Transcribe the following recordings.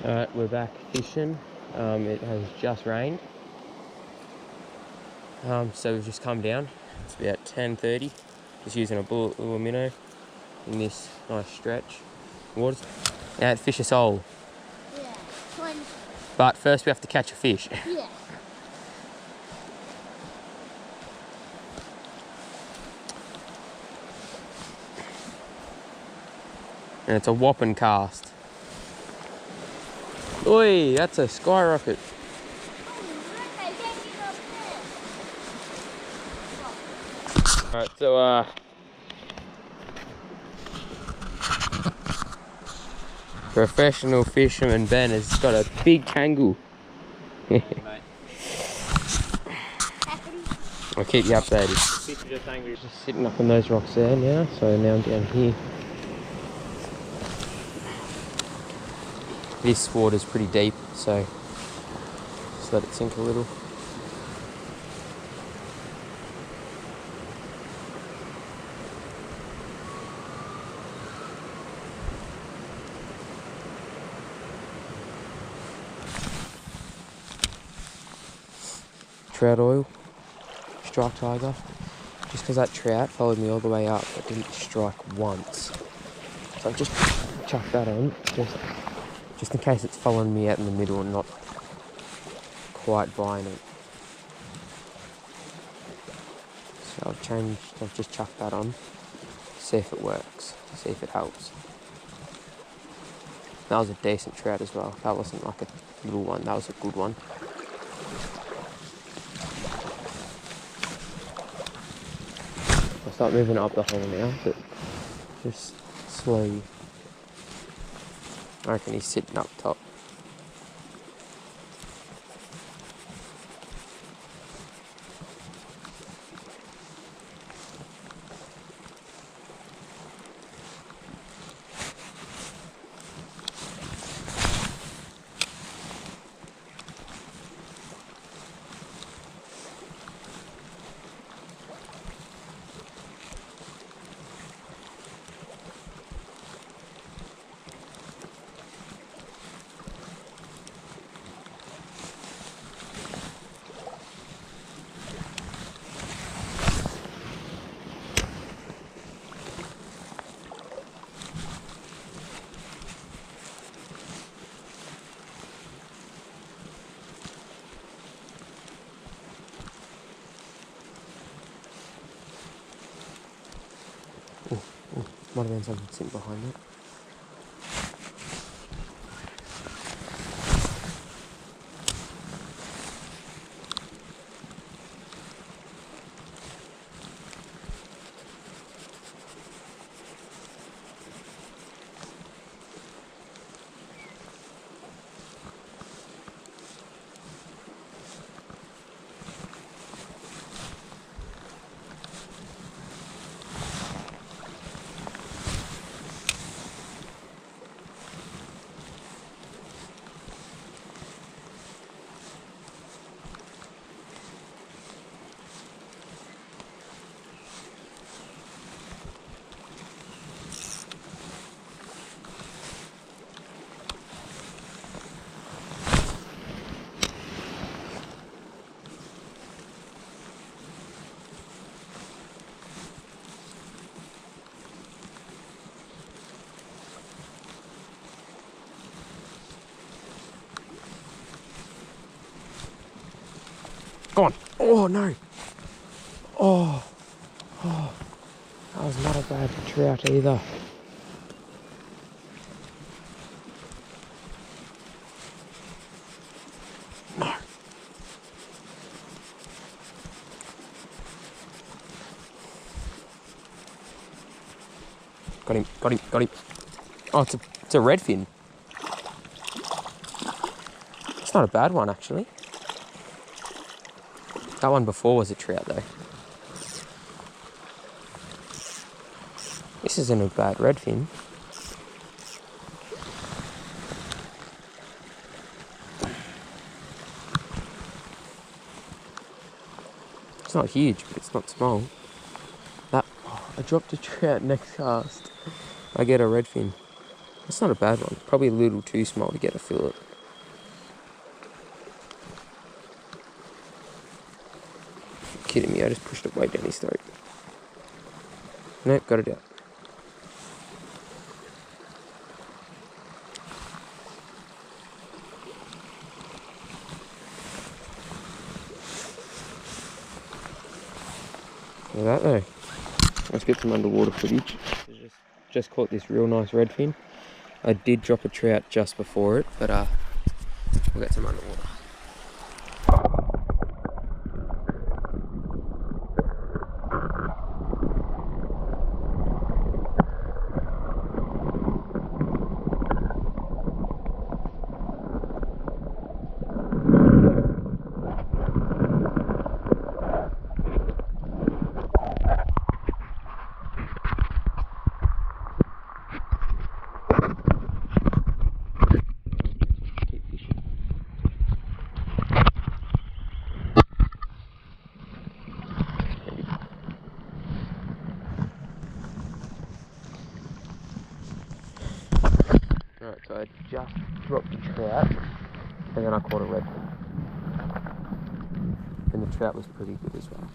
Alright, we're back fishing. It has just rained. So we've just come down. It's about 10:30. Just using a bullet little minnow in this nice stretch. Water. Now fish a sole. Yeah, 20. But first we have to catch a fish. Yeah. And it's a whopping cast. Oi, that's a skyrocket. Alright, so professional fisherman Ben has got a big tangle. I'll keep you updated. Just sitting up on those rocks there now, so now I'm down here. This water's pretty deep, so just let it sink a little. Trout oil, strike tiger. Just because that trout followed me all the way up, but didn't strike once. So I've just chucked that on, just in case it's following me out in the middle and not quite buying it. So I've just chucked that on, see if it works, see if it helps. That was a decent trout as well. That wasn't like a little one, that was a good one. I'll start moving up the hole now, but just slowly. I reckon he's sitting up top. Might have been something sitting behind it. Go on. Oh no. Oh. That was not a bad trout either. No. Got him. Oh, it's a redfin. It's not a bad one actually. That one before was a trout though. This isn't a bad redfin. It's not huge, but it's not small. I dropped a trout next cast. I get a redfin. That's not a bad one. Probably a little too small to get a fillet. You're kidding me, I just pushed it way down his throat. Nope, got it out. Look at that though. Let's get some underwater footage. Just caught this real nice redfin. I did drop a trout just before it, but we'll get some underwater. Alright, so I just dropped a trout and then I caught a redfin. And the trout was pretty good as well.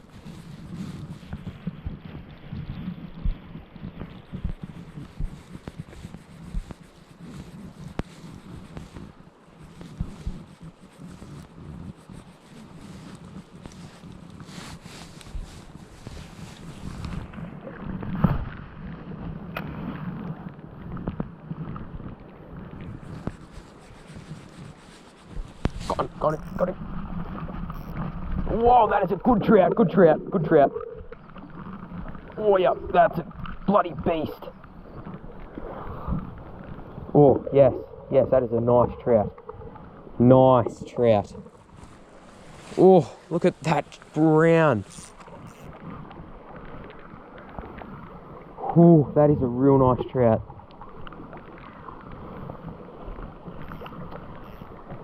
Got it. Whoa, that is a good trout, good trout. Oh yeah, that's a bloody beast. Oh, yes, that is a nice trout. Nice trout. Oh, look at that brown. Oh, that is a real nice trout.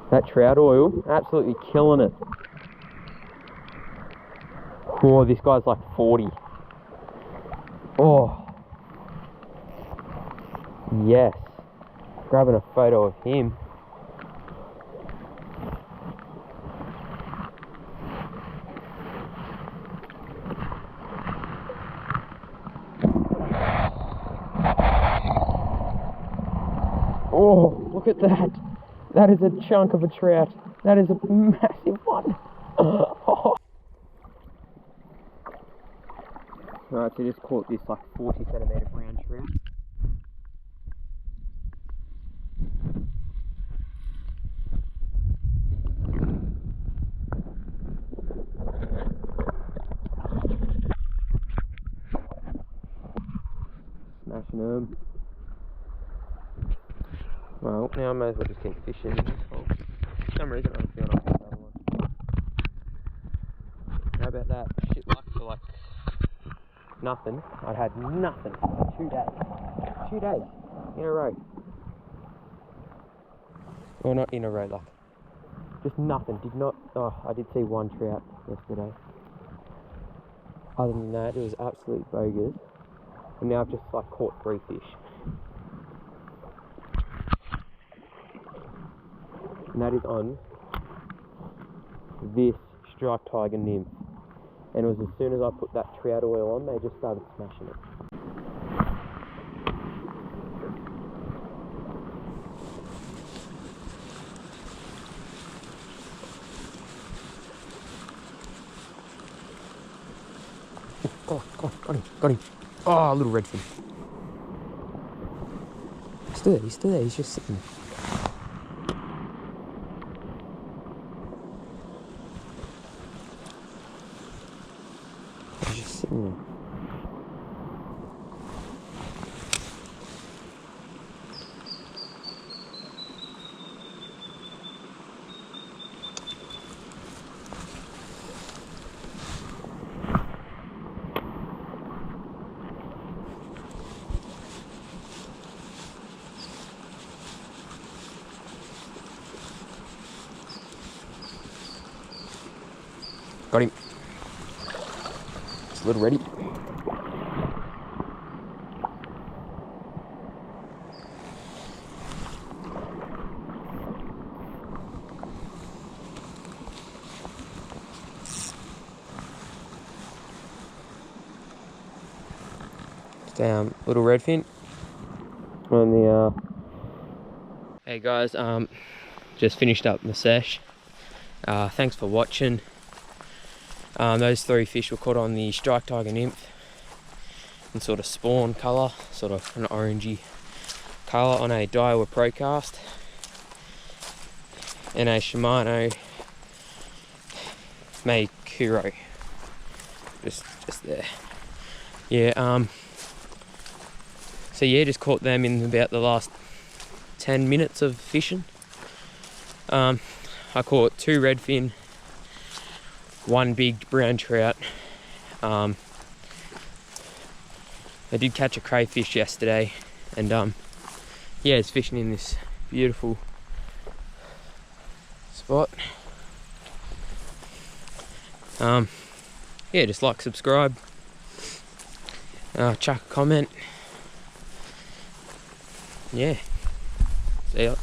That trout oil, absolutely killing it. Oh, this guy's like 40. Oh. Yes. Grabbing a photo of him. Oh, look at that. That is a chunk of a trout. That is a massive one. Oh. Alright, so just caught this like 40 centimetre brown trout. Smashing them. Well, now I may as well just keep fishing. Oh, for some reason I'm feeling off this other one. How about that? Shit luck for like nothing. I had nothing for 2 days. 2 days in a row. Well, not in a row, like just nothing. Did not. Oh, I did see one trout yesterday. Other than that, it was absolute bogus. And now I've just like caught 3 fish. And that is on this striped tiger nymph. And it was as soon as I put that trout oil on, they just started smashing it. Oh, got him. Oh, a little redfin. He's still there, he's just sitting there. He's just sitting there. Got him. It's a little ready. Little redfin on the Hey guys, just finished up my sesh. Thanks for watching. Those 3 fish were caught on the strike tiger nymph in sort of spawn colour, sort of an orangey colour on a Daiwa Procast and a Shimano made Kuro. Just there. Yeah, so yeah, just caught them in about the last 10 minutes of fishing. I caught 2 redfin, 1 big brown trout. I did catch a crayfish yesterday, and yeah, it's fishing in this beautiful spot. Yeah, just like, subscribe, chuck a comment. Yeah, see ya.